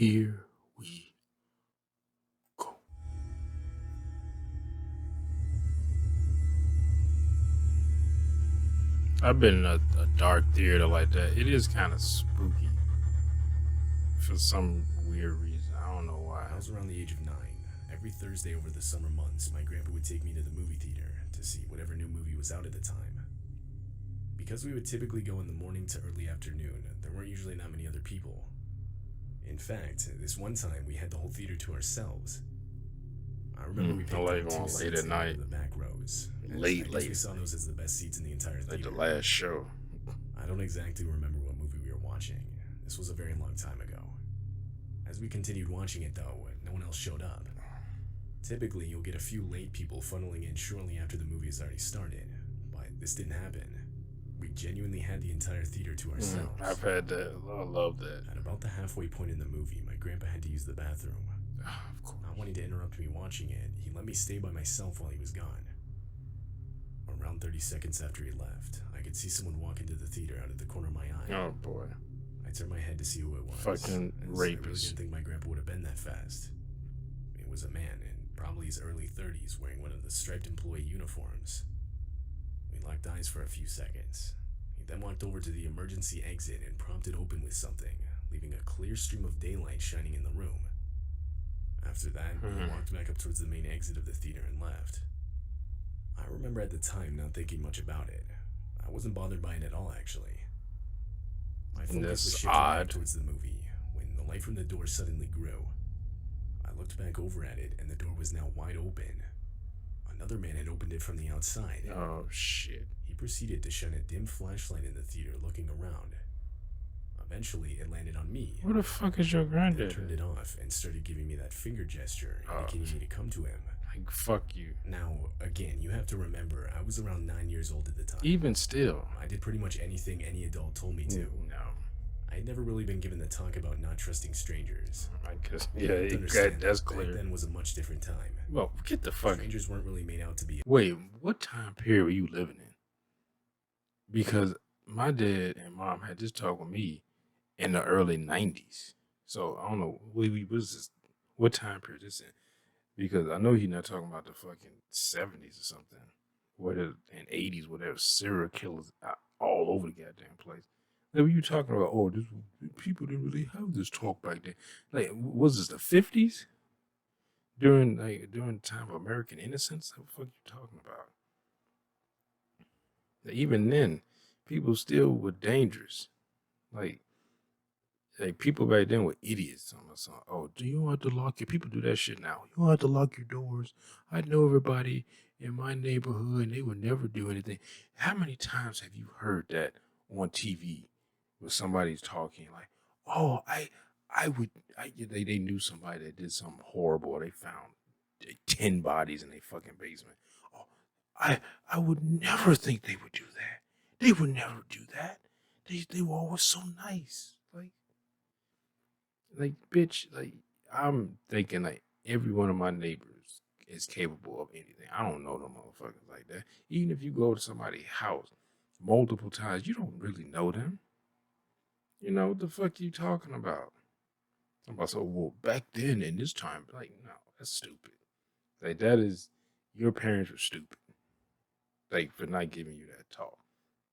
Here we go. I've been in a dark theater like that. It is kind of spooky for some weird reason. I don't know When I why. was around the age of 9, every Thursday over the summer months, my grandpa would take me to the movie theater to see whatever new movie was out at the time. Because we would typically go in the morning to early afternoon, there weren't usually that many other people. In fact, this one time we had the whole theater to ourselves. I remember we I picked like out two going late seats at in one night, of the back rows, as I late, guess we late at saw night, those as the best seats in the entire like the theater. last show. I don't exactly remember what movie we were watching. This was a very long time ago. As we continued watching it, though, no one else showed up. Typically, you'll get a few late people funneling in shortly after the movie has already started, but this didn't happen. We genuinely had the entire theater to ourselves. I've had that. I love that. At about the halfway point in the movie, my grandpa had to use the bathroom. Of course. Not wanting to interrupt me watching it, he let me stay by myself while he was gone. Around 30 seconds after he left, I could see someone walk into the theater out of the corner of my eye. Oh boy. I turned my head to see who it was. Fucking as I really rapist. didn't think my grandpa would have been that fast. It was a man in probably his early 30s wearing one of the striped employee uniforms. We locked eyes for a few seconds. He then walked over to the emergency exit and propped it open with something, leaving a clear stream of daylight shining in the room. After that, he walked back up towards the main exit of the theater and left. I remember at the time not thinking much about it. I wasn't bothered by it at all, actually. My focus was That's shifting back odd. towards the movie when the light from the door suddenly grew. I looked back over at it, and the door was now wide open. Another man had opened it from the outside. Oh shit. He proceeded to shine a dim flashlight in the theater, looking around. Eventually, it landed on me. Where the fuck is your He granddad? turned it off and started giving me that finger gesture, Oh. indicating me to come to him. Like fuck you. Now, again, you have to remember, I was around 9 years old at the time. Even still. I did pretty much anything any adult told me to. No. I had never really been given the talk about not trusting strangers. I guess. You Yeah, have to understand that's that back clear. then was a much different time. Well, get the fuck. Strangers weren't really made out to be. Wait, what time period were you living in? Because my dad and mom had this talk with me in the early '90s. So I don't know was this, what time period this in? Because I know he's not talking about the fucking '70s or something, whatever, and '80s, whatever, serial killers all over the goddamn place. Like, were you talking about? Oh, this people didn't really have this talk back then. Like, was this the '50s? During the time of American innocence? What the fuck you talking about? Even then, people still were dangerous. Like people back then were idiots. Oh, do you don't have to lock your people do that shit now? You don't have to lock your doors. I know everybody in my neighborhood and they would never do anything. How many times have you heard that on TV where somebody's talking like, oh, they knew somebody that did something horrible or they found 10 bodies in their fucking basement. Oh, I would never think they would do that. They would never do that. They were always so nice. Like bitch, like I'm thinking like every one of my neighbors is capable of anything. I don't know them motherfuckers like that. Even if you go to somebody's house multiple times, you don't really know them. You know what the fuck you talking about? I'm about so well back then in this time, like no, that's stupid. Like that is your parents were stupid. Like for not giving you that talk.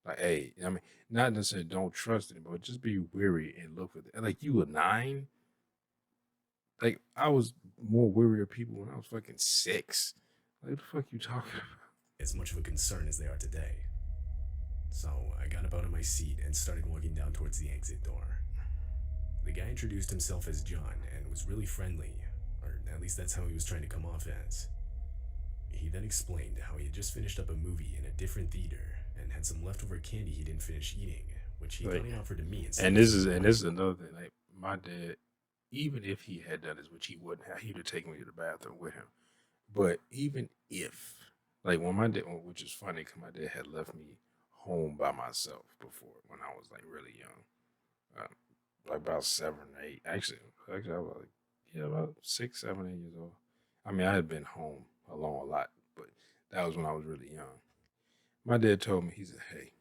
Like, hey, I mean, not necessarily don't trust it, but just be weary and look for it. Like you were 9. Like I was more weary of people when I was fucking 6. Like what the fuck you talking about? As much of a concern as they are today. So I got up out of my seat and started walking down towards the exit door. The guy introduced himself as John and was really friendly, or at least that's how he was trying to come off as. He then explained how he had just finished up a movie in a different theater and had some leftover candy he didn't finish eating, which he thought he offered to me instead. And this is another thing. Like my dad, even if he had done this, which he wouldn't have, he would have taken me to the bathroom with him. But even if, like when my dad, which is funny because my dad had left me home by myself before when I was like really young, like about 7 or 8. Actually, I was like about 6, 7, 8 years old. I mean, I had been home alone a lot, but that was when I was really young. My dad told me, he said, "Hey,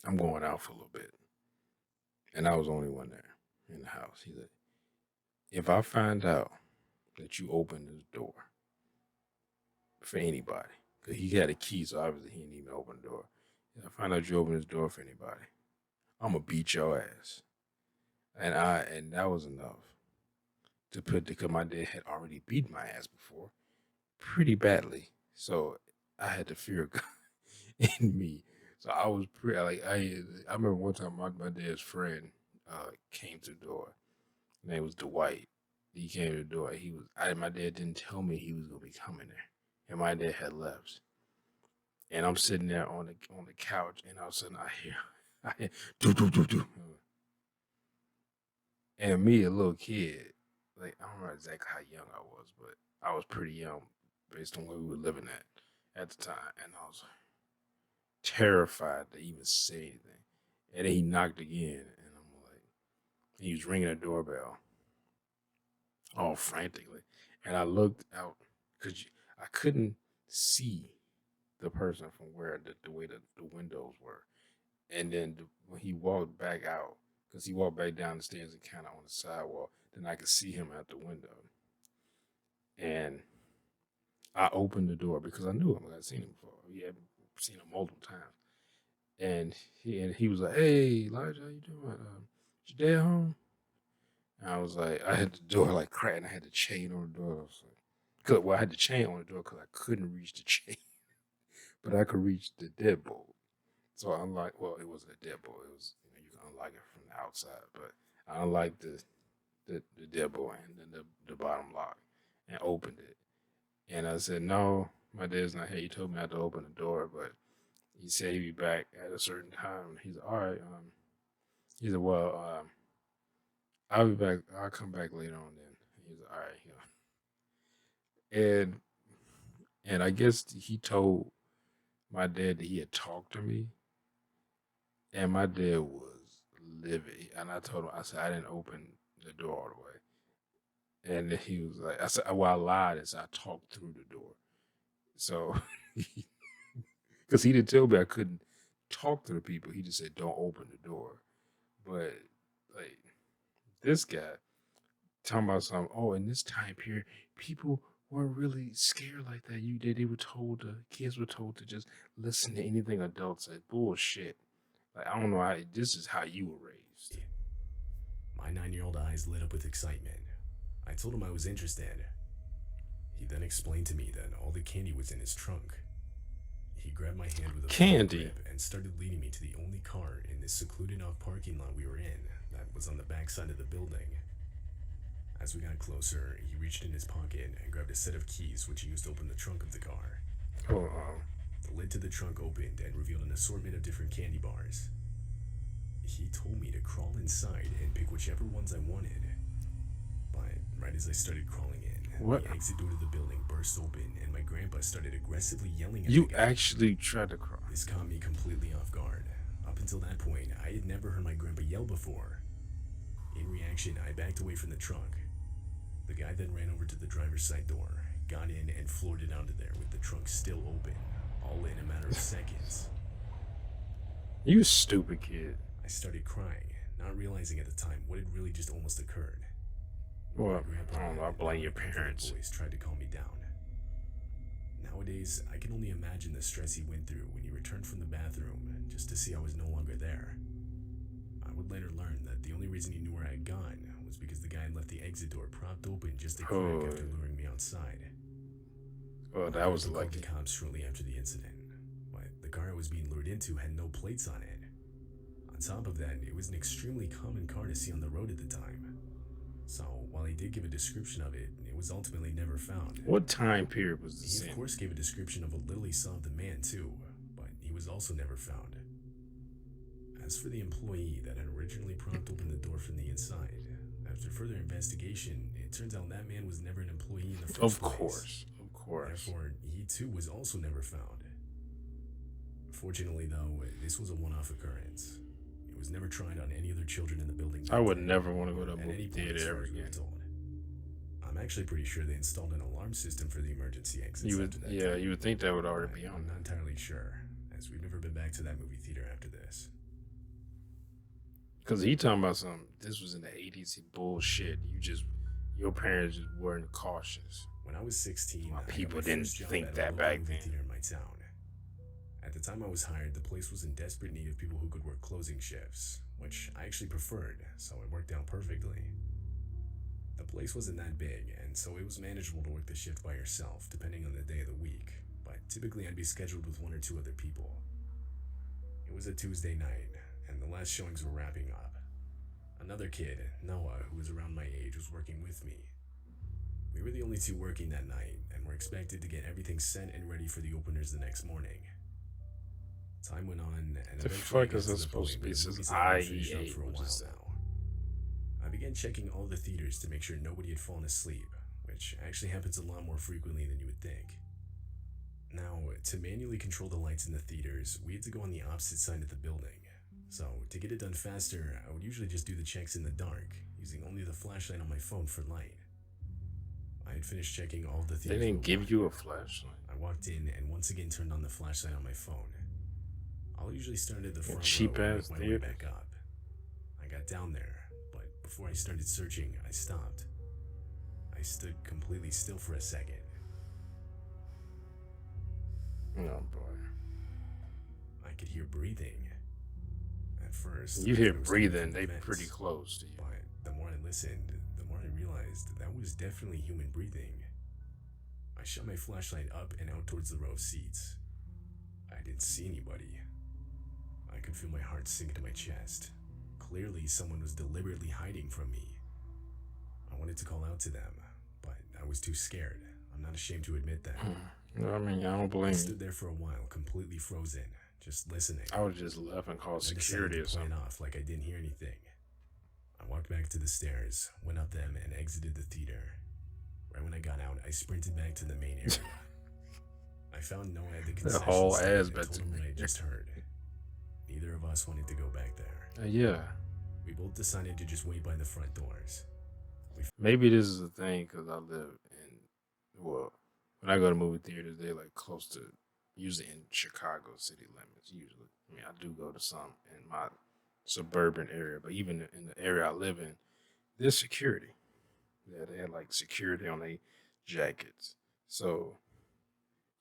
I'm going out for a little bit," and I was the only one there in the house. He said, If I find out that you opened this door for anybody, because he had a key, so obviously he didn't even open the door. If I find out you opened this door for anybody, I'm gonna beat your ass. And that was enough to put because my dad had already beat my ass before pretty badly. So I had the fear of God in me. So I was pretty like I remember one time my dad's friend came to the door. His name was Dwight. He came to the door. My dad didn't tell me he was gonna be coming there. And my dad had left. And I'm sitting there on the couch and all of a sudden I hear do do do do. And me, a little kid, like I don't remember exactly how young I was, but I was pretty young based on where we were living at the time. And I was terrified to even say anything. And then he knocked again, and I'm like, he was ringing a doorbell, all frantically. And I looked out because I couldn't see the person from where the way the windows were. And then when he walked back out, because he walked back down the stairs and kind of on the sidewalk, then I could see him out the window. And I opened the door because I knew him. I'd seen him before. We had seen him multiple times. And he was like, "Hey, Elijah, how you doing? Is your dad home?" And I was like, I had the door like cracked, and I had the chain on the door. I was like, I had the chain on the door because I couldn't reach the chain, but I could reach the deadbolt. So unlike, well, it wasn't a deadbolt. It was you can unlock it from the outside, but I unlocked the deadbolt and then the bottom lock and opened it. And I said, "No, my dad's not here. He told me I had to open the door, but he said he'd be back at a certain time." He's all right. He said, "Well, I'll be back. I'll come back later on then." He's all right. And I guess he told my dad that he had talked to me, and my dad was livid. And I told him, I said I didn't open the door all the way, and then he was like, I said, well, I lied and said I talked through the door. So, because he didn't tell me I couldn't talk to the people, he just said don't open the door. But like this guy talking about something. Oh, in this time period, people weren't really scared like that. They were told kids were told to just listen to anything adults said. Bullshit. Like I don't know how this is how you were raised. My 9-year-old eyes lit up with excitement. I told him I was interested. He then explained to me that all the candy was in his trunk. He grabbed my hand with a firm Candy. grip and started leading me to the only car in this secluded off parking lot we were in that was on the back side of the building. As we got closer, he reached in his pocket and grabbed a set of keys which he used to open the trunk of the car. Oh, The lid to the trunk opened and revealed an assortment of different candy bars. He told me to crawl inside and pick whichever ones I wanted. But right as I started crawling in, what? the exit door to the building burst open and my grandpa started aggressively yelling at You me. actually tried to cry. This caught me completely off guard. Up until that point, I had never heard my grandpa yell before. In reaction, I backed away from the trunk. The guy then ran over to the driver's side door, got in, and floored it onto there with the trunk still open, all in a matter of seconds. You stupid kid. I started crying, not realizing at the time what had really just almost occurred. Well, I don't know. I blame your parents. Boys tried to calm me down. Nowadays, I can only imagine the stress he went through when he returned from the bathroom just to see I was no longer there. I would later learn that the only reason he knew where I had gone was because the guy had left the exit door propped open just a crack after luring me outside. Well, that was called lucky. the cops shortly after the incident, but the car I was being lured into had no plates on it. On top of that, it was an extremely common car to see on the road at the time. So, while he did give a description of it, it was ultimately never found. What time period was this He, of in? course, gave a description of what little he saw of the man, too, but he was also never found. As for the employee that had originally propped open the door from the inside, after further investigation, it turns out that man was never an employee in the first place. Of course. Therefore, he too was also never found. Fortunately, though, this was a one-off occurrence. It was never tried on any other children in the building. I would never want to go to a At movie any point, as theater far ever as we were again. told. I'm actually pretty sure they installed an alarm system for the emergency exits. You would, after that yeah, time. you would think that would already be I'm on. not entirely sure, as we've never been back to that movie theater after this. Because he talking about something. This was in the 80s. Bullshit. You just Your parents just weren't cautious. When I was 16, My I got people my didn't first job think at a that local back movie then. theater in my town. At the time I was hired, the place was in desperate need of people who could work closing shifts, which I actually preferred, so it worked out perfectly. The place wasn't that big, and so it was manageable to work the shift by yourself, depending on the day of the week, but typically I'd be scheduled with one or two other people. It was a Tuesday night, and the last showings were wrapping up. Another kid, Noah, who was around my age, was working with me. We were the only two working that night, and were expected to get everything set and ready for the openers the next morning. Time went on, and The eventually I fuck got is to that the supposed to point be? where It the says movies hadn't been finished up IEA. for a What is while that? now. I began checking all the theaters to make sure nobody had fallen asleep, which actually happens a lot more frequently than you would think. Now, to manually control the lights in the theaters, we had to go on the opposite side of the building. So, to get it done faster, I would usually just do the checks in the dark, using only the flashlight on my phone for light. I had finished checking all the They theaters didn't but give one. you a flashlight. I walked in and once again turned on the flashlight on my phone. I'll usually start at the A front row cheap and ass make my way theater. back up. I got down there, but before I started searching, I stopped. I stood completely still for a second. Oh boy. I could hear breathing. At first, You I hear thought it was coming breathing, from the they pretty vents, close to you. but the more I listened, the more I realized that was definitely human breathing. I shot my flashlight up and out towards the row of seats. I didn't see anybody. I could feel my heart sink to my chest. Clearly, someone was deliberately hiding from me. I wanted to call out to them, but I was too scared. I'm not ashamed to admit that. I mean, I don't I blame stood you. there for a while, completely frozen, just listening. I would just left and called I decided security to or play it something. off like I didn't hear anything. I walked back to the stairs, went up them, and exited the theater. Right when I got out, I sprinted back to the main area. I found Noah at the The concession whole stand ass and bet told to him what I me. had just heard. Neither of us wanted to go back there. Yeah. We both decided to just wait by the front doors. Maybe this is a thing because I live in, well, when I go to movie theaters, they're like close to, usually in Chicago city limits, usually. I mean, I do go to some in my suburban area, but even in the area I live in, there's security. Yeah, they had like security on their jackets. So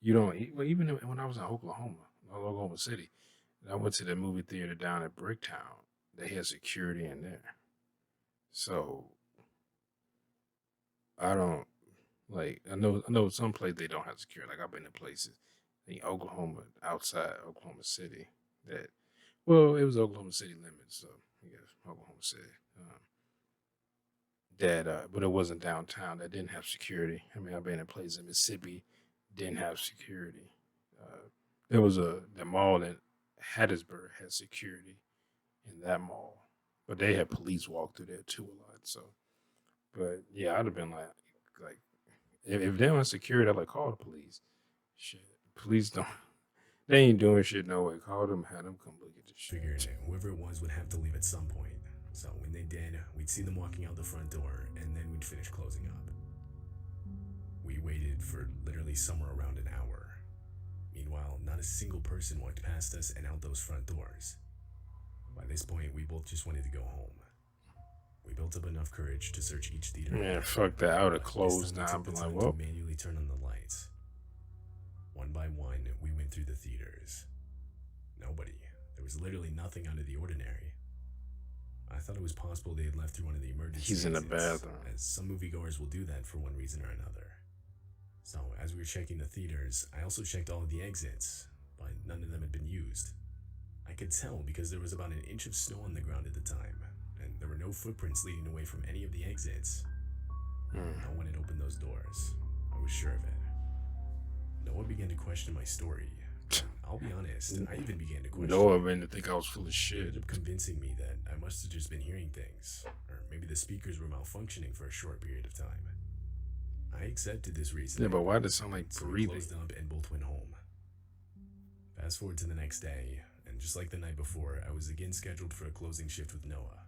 you don't, well, even when I was in Oklahoma City, and I went to the movie theater down at Bricktown, they had security in there. So I don't like. I know some places they don't have security. Like I've been to places in Oklahoma, outside Oklahoma City. That well, it was Oklahoma City limits, so I guess Oklahoma City. But it wasn't downtown. That didn't have security. I mean, I've been in places in Mississippi, didn't have security. There was the mall in Hattiesburg had security in that mall, but they had police walk through there too a lot. So, but yeah, I'd have been like if they don't have security, I'd like call the police. Shit, police don't. They ain't doing shit no way. Call them, have them come look at the Figured shit. whoever it was would have to leave at some point. So when they did, we'd see them walking out the front door, and then we'd finish closing up. We waited for literally somewhere around an hour. Meanwhile, not a single person walked past us and out those front doors. By this point, we both just wanted to go home. We built up enough courage to search each theater. Man, fuck that. I would have But this closed time we down. took Been the like, time well, to manually turn on the lights. One by one, we went through the theaters. Nobody. There was literally nothing out of the ordinary. I thought it was possible they had left through one of the emergency he's in the exits, bathroom. as some moviegoers will do that for one reason or another. So, as we were checking the theaters, I also checked all of the exits, but none of them had been used. I could tell because there was about an inch of snow on the ground at the time, and there were no footprints leading away from any of the exits. No one had opened those doors. I was sure of it. Noah began to question my story. I'll be honest, I even began to question Noah it. made to think I was full of It shit. ended up convincing me that I must have just been hearing things, or maybe the speakers were malfunctioning for a short period of time. I accepted this reason. Yeah, but why does it sound like So we breathing? closed up and both went home. Fast forward to the next day, and just like the night before, I was again scheduled for a closing shift with Noah.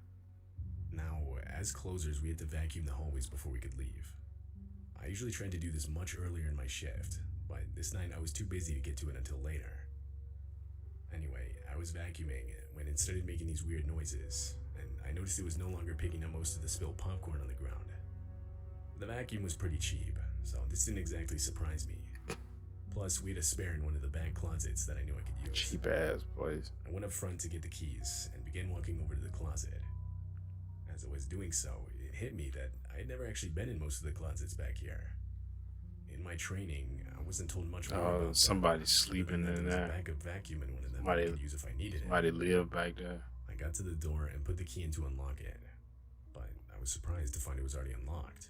Now, as closers, we had to vacuum the hallways before we could leave. I usually tried to do this much earlier in my shift, but this night I was too busy to get to it until later. Anyway, I was vacuuming when it started making these weird noises, and I noticed it was no longer picking up most of the spilled popcorn on the ground. The vacuum was pretty cheap, so this didn't exactly surprise me. Plus, we had a spare in one of the back closets that I knew I could use. Cheap ass place. I went up front to get the keys and began walking over to the closet. As I was doing so, it hit me that I had never actually been in most of the closets back here. In my training, I wasn't told much more about somebody's sleeping in there. there. A backup vacuum in one of them I could use if I needed it. Somebody live back there. I got to the door and put the key in to unlock it, but I was surprised to find it was already unlocked.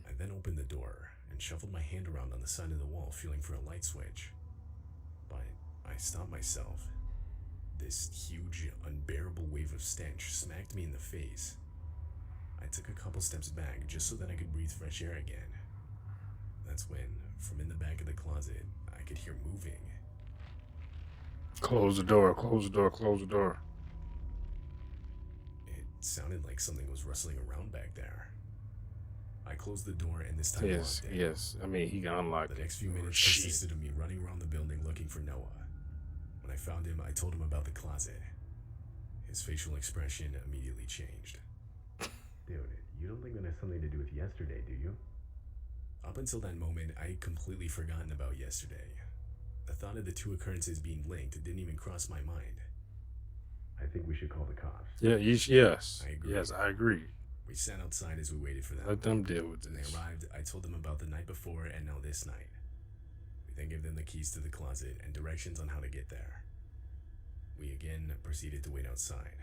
I then opened the door and shuffled my hand around on the side of the wall, feeling for a light switch. But I stopped myself. This huge, unbearable wave of stench smacked me in the face. I took a couple steps back just so that I could breathe fresh air again. That's when, from in the back of the closet, I could hear moving. Close the door, close the door, close the door. It sounded like something was rustling around back there. I closed the door and this time Yes, locked it. yes. I mean, he can unlock The next few minutes consisted of me running around the building looking for Noah. When I found him, I told him about the closet. His facial expression immediately changed. Dude, you don't think that has something to do with yesterday, do you? Up until that moment, I had completely forgotten about yesterday. The thought of the two occurrences being linked didn't even cross my mind. I think we should call the cops. Yeah, yes. I agree. Yes, I agree. We sat outside as we waited for them. Let them deal with When they this. arrived, I told them about the night before and now this night. We then gave them the keys to the closet and directions on how to get there. We again proceeded to wait outside.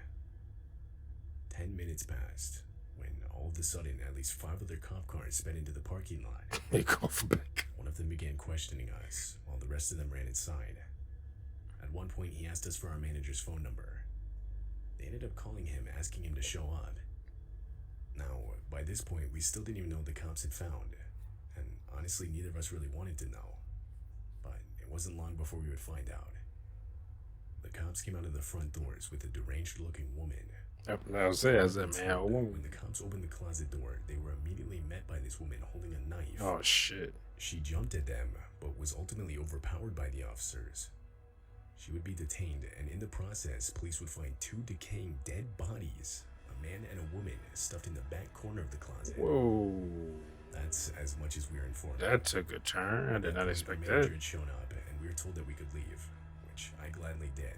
10 minutes passed, when all of a sudden at least 5 other cop cars sped into the parking lot. They go for back. One of them began questioning us, while the rest of them ran inside. At one point, he asked us for our manager's phone number. They ended up calling him, asking him to show up. Now, by this point, we still didn't even know what the cops had found, and honestly, neither of us really wanted to know. But it wasn't long before we would find out. The cops came out of the front doors with a deranged-looking woman. I said, man, When the cops opened the closet door, they were immediately met by this woman holding a knife. oh shit. She jumped at them, but was ultimately overpowered by the officers. She would be detained, and in the process, police would find 2 decaying dead bodies, a man and a woman, stuffed in the back corner of the closet. Whoa. That's as much as we were informed. That took a turn. I did not expect The manager that. had shown up, and we were told that we could leave, which I gladly did.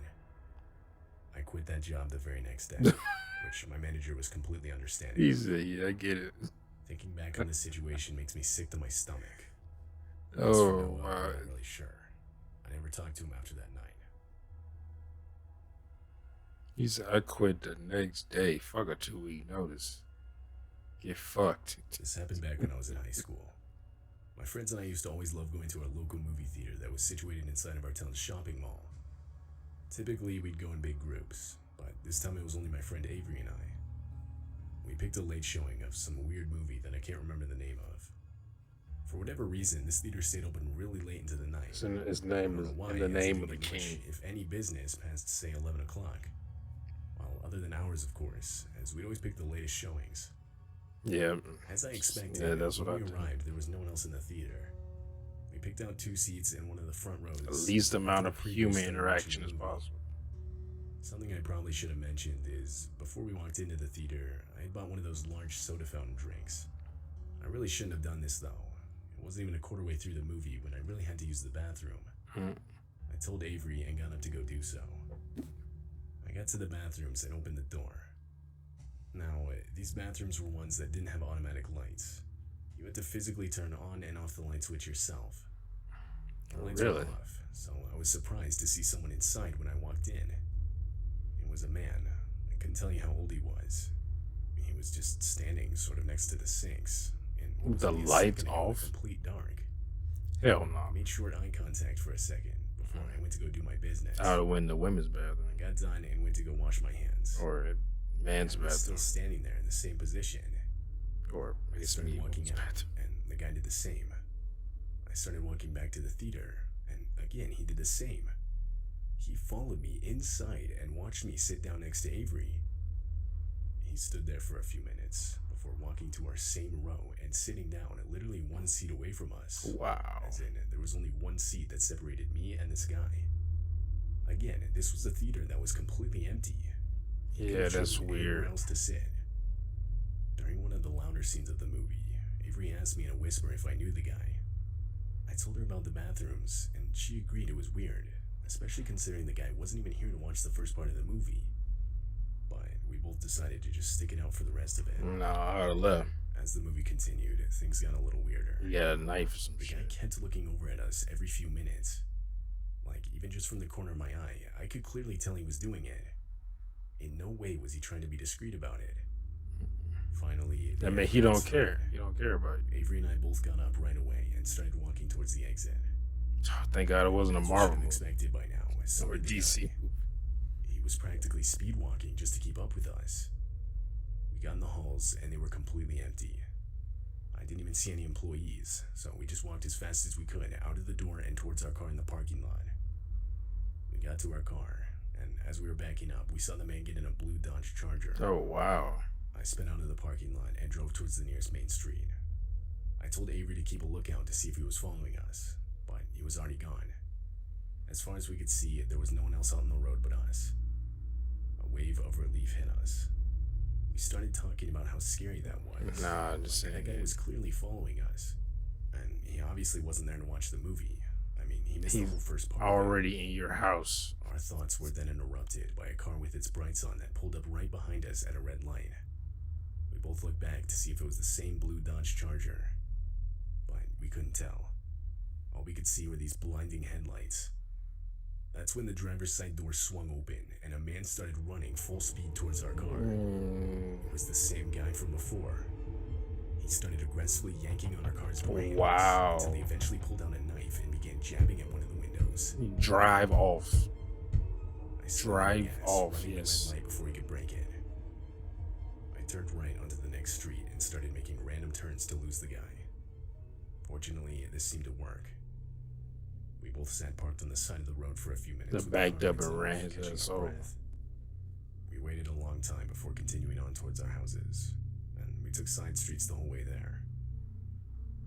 I quit that job the very next day, which my manager was completely understanding. Easy, I get it. Thinking back on the situation makes me sick to my stomach. Oh, I'm not really sure. I never talked to him after that night. He said, I quit the next day. Fuck a 2-week notice. Get fucked. This happened back when I was in high school. My friends and I used to always love going to our local movie theater that was situated inside of our town's shopping mall. Typically, we'd go in big groups, but this time it was only my friend Avery and I. We picked a late showing of some weird movie that I can't remember the name of. For whatever reason, this theater stayed open really late into the night. So his name is in the name of the king. If any business past, say, 11 o'clock. Well, other than ours, of course, as we'd always pick the latest showings. Yeah. As I expected, Yeah, that's what when we I arrived, there was no one else in the theater. We picked out 2 seats in one of the front rows. The least amount of After the human preview started interaction watching as the movie. possible. Something I probably should have mentioned is, before we walked into the theater, I had bought one of those large soda fountain drinks. I really shouldn't have done this, though. It wasn't even a quarter way through the movie when I really had to use the bathroom. I told Avery and got up to go do so. I got to the bathrooms and opened the door. Now, these bathrooms were ones that didn't have automatic lights. You had to physically turn on and off the light switch yourself. The lights were Really? off, so I was surprised to see someone inside when I walked in. It was a man. I couldn't tell you how old he was. He was just standing sort of next to the sinks. In what was The only a lights second in the off? complete dark. Hell no. I made short eye contact for a second before I went to go do my business. I would win the women's bathroom. I got done and went to go wash my hands. Or a man's I was still bathroom. standing there in the same position. Or I it's started me. walking women's out, bathroom. and the guy did the same. I started walking back to the theater, and again he did the same. He followed me inside and watched me sit down next to Avery. He stood there for a few minutes before walking to our same row and sitting down literally 1 seat away from us. Wow. As in, there was only 1 seat that separated me and this guy. Again, this was a theater that was completely empty. He could Yeah, have that's chosen anywhere weird. else to sit. During one of the louder scenes of the movie, Avery asked me in a whisper if I knew the guy. I told her about the bathrooms, and she agreed it was weird, especially considering the guy wasn't even here to watch the first part of the movie. But we both decided to just stick it out for the rest of it. No, I'd have left. As the movie continued, things got a little weirder. You got a knife or some The guy shit. kept looking over at us every few minutes. Like, even just from the corner of my eye, I could clearly tell he was doing it. In no way was he trying to be discreet about it. Finally, I mean, he don't care. He don't care about you. Avery and I both got up right away and started walking towards the exit. Thank God it wasn't a Marvel movie Expected by now, or DC. He was practically speed walking just to keep up with us. We got in the halls and they were completely empty. I didn't even see any employees, so we just walked as fast as we could out of the door and towards our car in the parking lot. We got to our car, and as we were backing up, we saw the man get in a blue Dodge Charger. Oh, wow. I sped out of the parking lot and drove towards the nearest main street. I told Avery to keep a lookout to see if he was following us, but he was already gone. As far as we could see, there was no one else out on the road but us. A wave of relief hit us. We started talking about how scary that was. Nah, I'm just saying. That guy was clearly following us, and he obviously wasn't there to watch the movie. I mean, he missed the whole first part. Already in your house. Our thoughts were then interrupted by a car with its brights on that pulled up right behind us at a red light. We both looked back to see if it was the same blue Dodge Charger, but we couldn't tell. All we could see were these blinding headlights. That's when the driver's side door swung open and a man started running full speed towards our car. It was the same guy from before. He started aggressively yanking on our car's door handles until he eventually pulled out a knife and began jabbing at one of the windows. Drive off. Drive off, yes. Red light before he could break it. I turned right onto the next street and started making random turns to lose the guy. Fortunately, this seemed to work. We both sat parked on the side of the road for a few minutes. Backed up and ran his ass over. We waited a long time before continuing on towards our houses, and we took side streets the whole way there.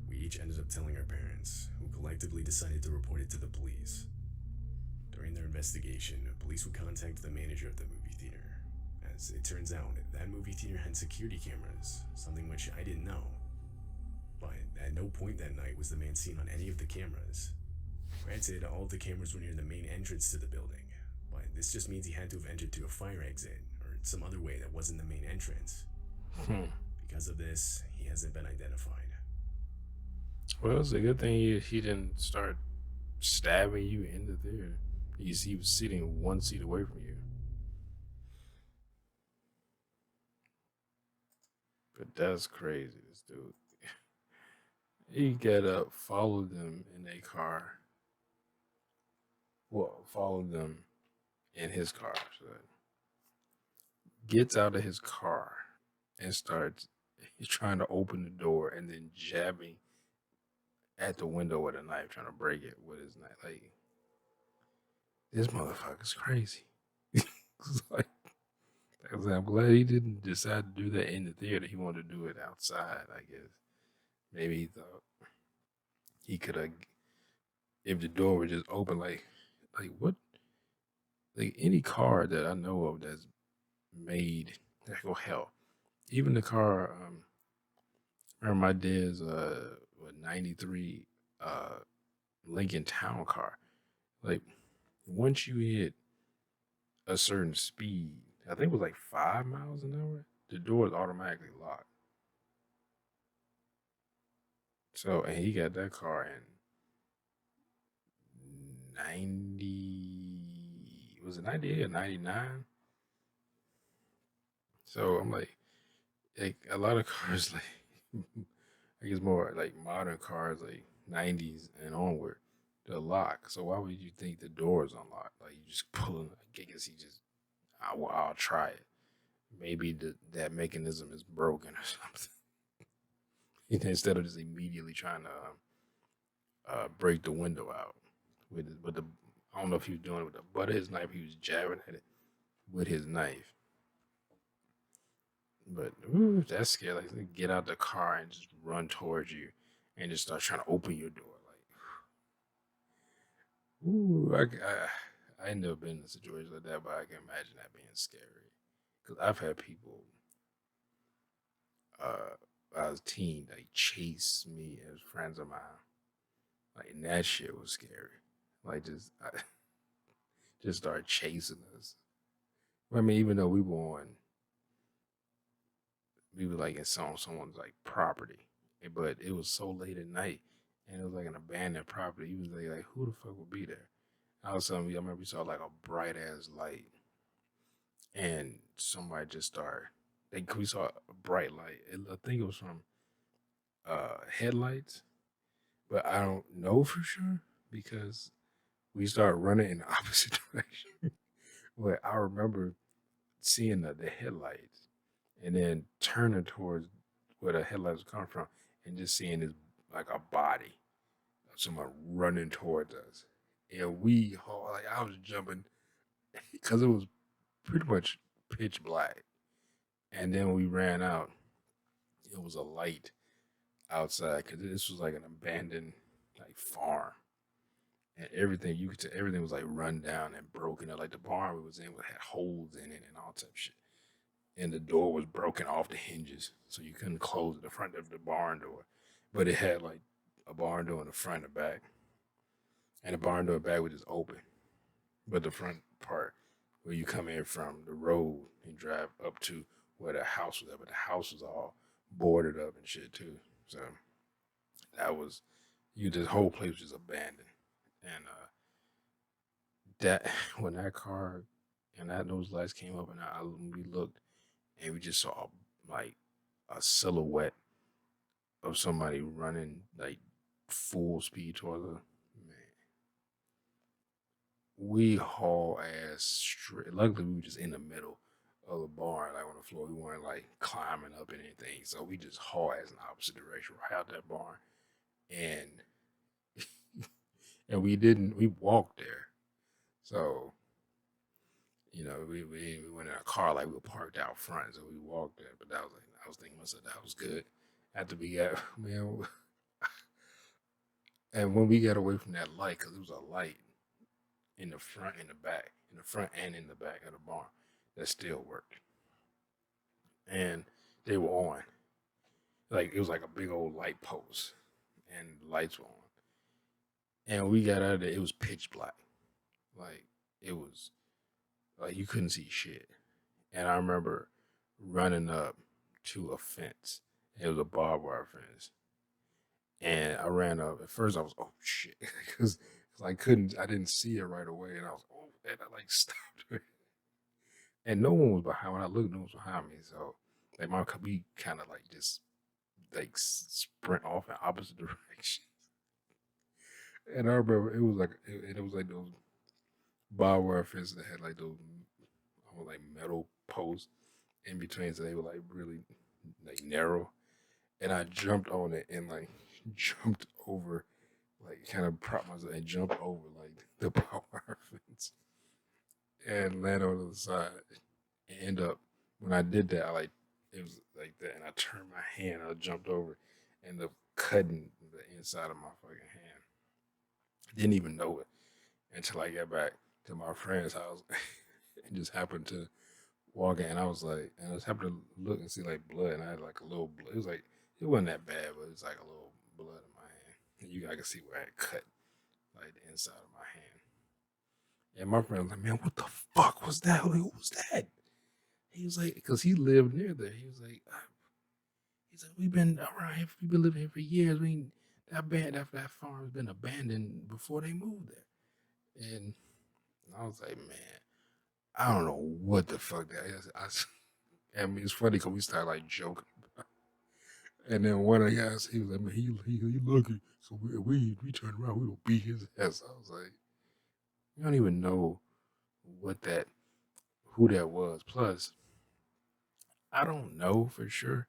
We each ended up telling our parents, who collectively decided to report it to the police. During their investigation, police would contact the manager of the movie theater. As it turns out, that movie theater had security cameras, something which I didn't know. But at no point that night was the man seen on any of the cameras. Granted, all of the cameras were near the main entrance to the building, but this just means he had to have entered to a fire exit, or some other way that wasn't the main entrance. Because of this, he hasn't been identified. Well, it's a good thing he didn't start stabbing you in the theater. You see, he was sitting one seat away from you. But that's crazy, this dude. He got up, followed them in a car. Well, followed them in his car. So gets out of his car and starts trying to open the door and then jabbing at the window with a knife, trying to break it with his knife. Like, this motherfucker's crazy. Like, I'm glad he didn't decide to do that in the theater. He wanted to do it outside, I guess. Maybe he thought he could have, if the door were just open, like what? Like any car that I know of that's made, that go hell. Even the car, remember my dad's 93 Lincoln Town car. Like, once you hit a certain speed, I think it was like 5 miles an hour, the door is automatically locked. So, and he got that car in 90, was it 98 or 99? So I'm like a lot of cars, like, I guess more like modern cars, like 90s and onward, they're locked. So why would you think the door is unlocked? Like, you just pull it, I guess he just, I'll try it. Maybe that mechanism is broken or something. Instead of just immediately trying to break the window out with the, I don't know if he was doing it with the butt of his knife. He was jabbing at it with his knife. But that's scary. Like, get out the car and just run towards you and just start trying to open your door. Like, I ain't never been in a situation like that, but I can imagine that being scary. Because I've had people I was a teen, they chased me as friends of mine. Like, and that shit was scary. Like, just started chasing us. I mean, even though we were like in someone's like property, but it was so late at night, and it was like an abandoned property. He was like who the fuck would be there? All of a sudden, I remember we saw like a bright ass light, and somebody just started. Like, we saw a bright light. I think it was from headlights, but I don't know for sure because we started running in the opposite direction. But I remember seeing the headlights and then turning towards where the headlights were coming from and just seeing this like a body of someone running towards us. And like I was jumping because it was pretty much pitch black. And then we ran out. It was a light outside because this was like an abandoned like farm. And everything you could tell, everything was like run down and broken. Like the barn we was in had holes in it and all type of shit. And the door was broken off the hinges, so you couldn't close the front of the barn door. But it had like a barn door in the front and back, and the barn door back was just open. But the front part, where you come in from the road and drive up to where the house was at, but the house was all boarded up and shit too. So that was this whole place was abandoned, and that when that car and those lights came up and we looked and we just saw like a silhouette of somebody running like full speed towards us. Man, we haul ass straight. Luckily, we were just in the middle of the barn, like on the floor. We weren't like climbing up and anything, so we just haul ass in the opposite direction right out that barn, and and we didn't. We walked there, so we went in a car like we were parked out front, so we walked there. But that was like I was thinking myself that was good. After we got man, and when we got away from that light, because it was a light in the front and the back, in the front and in the back of the barn, that still worked, and they were on. Like it was like a big old light post, and the lights were on. And we got out of there. It was pitch black, like it was like you couldn't see shit. And I remember running up to a fence. It was a barbed wire fence. And I ran up. At first, I was, oh shit, because I didn't see it right away. And I was, oh, and I like stopped it. And no one was behind. When I looked, no one was behind me. So, like, we kind of like just like sprint off in opposite directions. And I remember it was like those barbed wire fences that had like those like metal posts in between, so they were like really like narrow. And I jumped on it and like jumped over, like kind of propped myself and jumped over like the power fence and landed on the other side. And end up when I did that, it was like that, and I turned my hand, I jumped over, and the cutting the inside of my fucking hand. Didn't even know it until I got back to my friend's house and just happened to walk in. And I was like, and I just happened to look and see like blood, and I had like a little blood. It was like it wasn't that bad, but it was like a little blood in my hand. And I could see where I had cut like the inside of my hand. And my friend was like, man, what the fuck was that? Like, who was that? He was like, because he lived near there. He's like, we've been around here, we've been living here for years. That farm has been abandoned before they moved there. And I was like, man, I don't know what the fuck that is. I mean, it's funny because we started like joking. And then one of the guys, he was like, man, he lucky. So we turned around, we don't beat his ass. I was like, you don't even know who that was. Plus, I don't know for sure,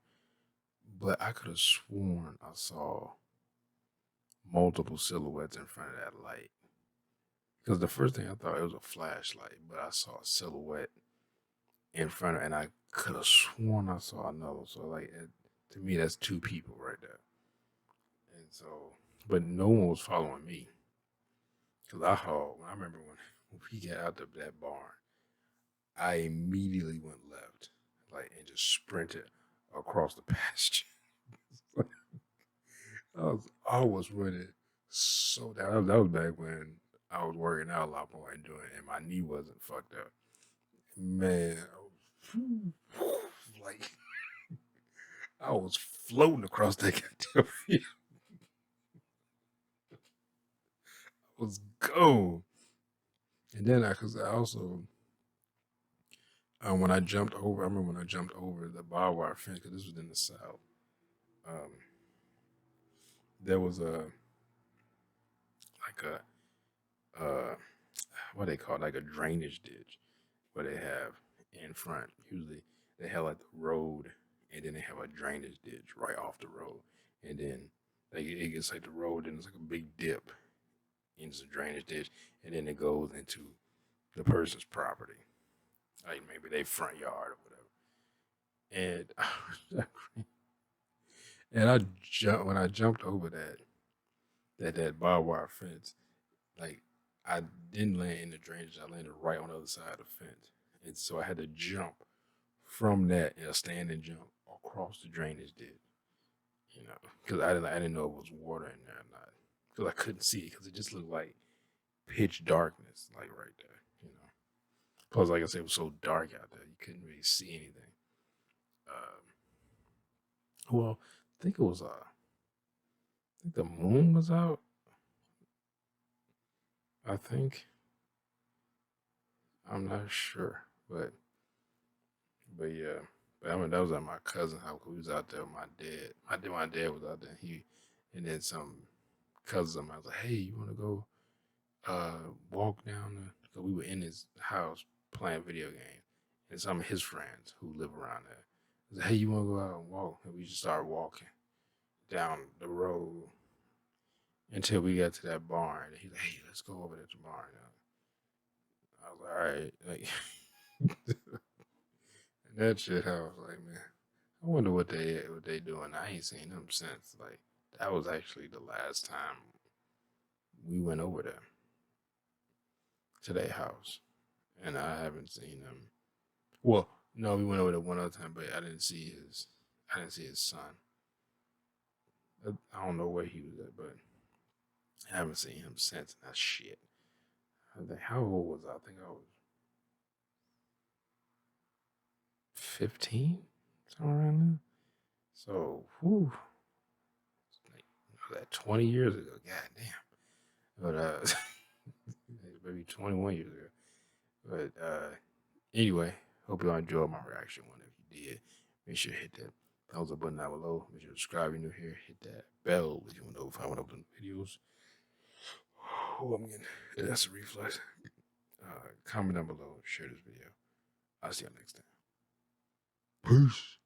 but I could have sworn I saw multiple silhouettes in front of that light. Because the first thing I thought it was a flashlight, but I saw a silhouette in front of, and I could have sworn I saw another. So to me, that's two people right there. And so, but no one was following me. Because I remember when we got out of that barn, I immediately went left, like, and just sprinted across the pasture. I was running so down. That was back when I was working out a lot more and doing, and my knee wasn't fucked up. Man, like I was floating across that goddamn field. I was go. And then cause I also, when I jumped over, I remember when I jumped over the barbed wire fence, because this was in the South. Um, there was like a what they call it, like a drainage ditch where they have in front. Usually they have like the road, and then they have a drainage ditch right off the road, and then like it gets like the road, and it's like a big dip into the drainage ditch, and then it goes into the person's property, like maybe their front yard or whatever. And and I jumped when I jumped over that barbed wire fence. Like I didn't land in the drainage. I landed right on the other side of the fence, and so I had to jump from that in a standing jump across the drainage ditch. You know, because I didn't know it was water in there or not, because I couldn't see it because it just looked like pitch darkness, like right there. You know, plus like I said, it was so dark out there you couldn't really see anything. Well, I think it was I think the moon was out. I think I'm not sure, but yeah. But I mean, that was at my cousin's house. We was out there with my dad. My dad was out there. And then some cousins of mine was like, "Hey, you want to go walk down the?" Because we were in his house playing video games, and some of his friends who live around there was like, "Hey, you want to go out and walk?" And we just started walking down the road until we got to that barn. And he's like, "Hey, let's go over there to the barn." I was like, "All right." Like, and that shit, I was like, man, I wonder what they doing. I ain't seen them since. Like that was actually the last time we went over there to their house, and I haven't seen them. Well, no, we went over there one other time, but I didn't see his son. I don't know where he was at, but I haven't seen him since. That shit. I think how old was I? I think I was 15, somewhere around there. So, whew, like, that 20 years ago. God damn. But maybe 21 years ago. But anyway, hope y'all enjoyed my reaction one. If you did, make sure to hit that thumbs up button down below. Make sure to subscribe if you're new here. Hit that bell if you want to know if I want to upload videos. Oh, I'm getting that's a reflex. Comment down below. Share this video. I'll see you next time. Peace.